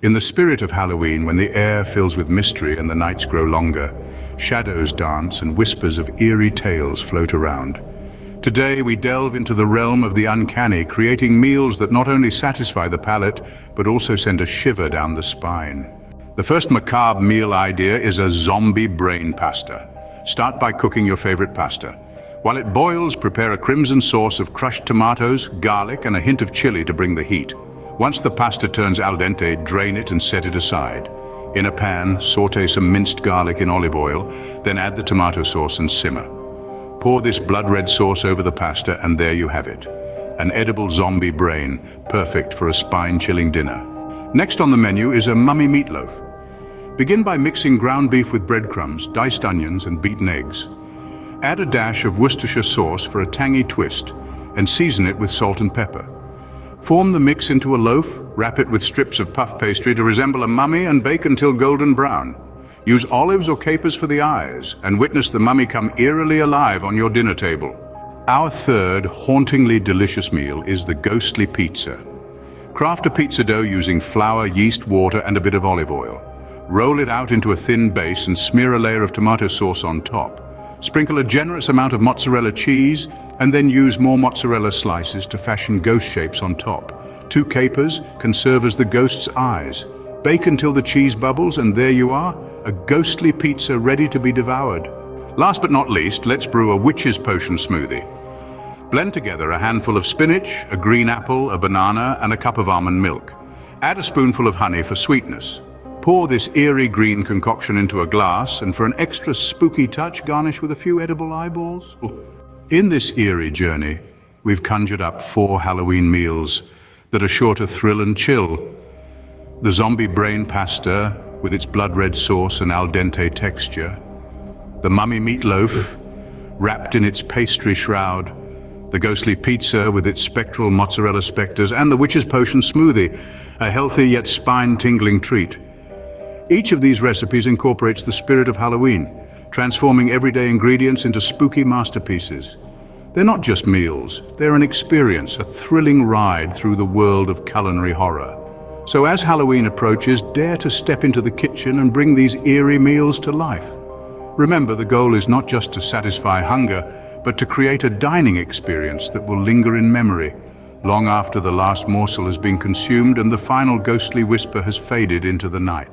In the spirit of Halloween, when the air fills with mystery and the nights grow longer, shadows dance and whispers of eerie tales float around. Today we delve into the realm of the uncanny, creating meals that not only satisfy the palate, but also send a shiver down the spine. The first macabre meal idea is a zombie brain pasta. Start by cooking your favorite pasta. While it boils, prepare a crimson sauce of crushed tomatoes, garlic, and a hint of chili to bring the heat. Once the pasta turns al dente, drain it and set it aside. In a pan, sauté some minced garlic in olive oil, then add the tomato sauce and simmer. Pour this blood-red sauce over the pasta and there you have it. An edible zombie brain, perfect for a spine-chilling dinner. Next on the menu is a mummy meatloaf. Begin by mixing ground beef with breadcrumbs, diced onions, and beaten eggs. Add a dash of Worcestershire sauce for a tangy twist, and season it with salt and pepper. Form the mix into a loaf, wrap it with strips of puff pastry to resemble a mummy, and bake until golden brown. Use olives or capers for the eyes, and witness the mummy come eerily alive on your dinner table. Our third, hauntingly delicious meal is the ghostly pizza. Craft a pizza dough using flour, yeast, water, and a bit of olive oil. Roll it out into a thin base and smear a layer of tomato sauce on top. Sprinkle a generous amount of mozzarella cheese, and then use more mozzarella slices to fashion ghost shapes on top. 2 capers can serve as the ghost's eyes. Bake until the cheese bubbles, and there you are, a ghostly pizza ready to be devoured. Last but not least, let's brew a witch's potion smoothie. Blend together a handful of spinach, a green apple, a banana, and a cup of almond milk. Add a spoonful of honey for sweetness. Pour this eerie green concoction into a glass, and for an extra spooky touch, garnish with a few edible eyeballs. In this eerie journey, we've conjured up 4 Halloween meals that are sure to thrill and chill. The zombie brain pasta, with its blood-red sauce and al dente texture. The mummy meatloaf, wrapped in its pastry shroud. The ghostly pizza with its spectral mozzarella specters, and the witch's potion smoothie, a healthy yet spine-tingling treat. Each of these recipes incorporates the spirit of Halloween, transforming everyday ingredients into spooky masterpieces. They're not just meals, they're an experience, a thrilling ride through the world of culinary horror. So as Halloween approaches, dare to step into the kitchen and bring these eerie meals to life. Remember, the goal is not just to satisfy hunger, but to create a dining experience that will linger in memory, long after the last morsel has been consumed and the final ghostly whisper has faded into the night.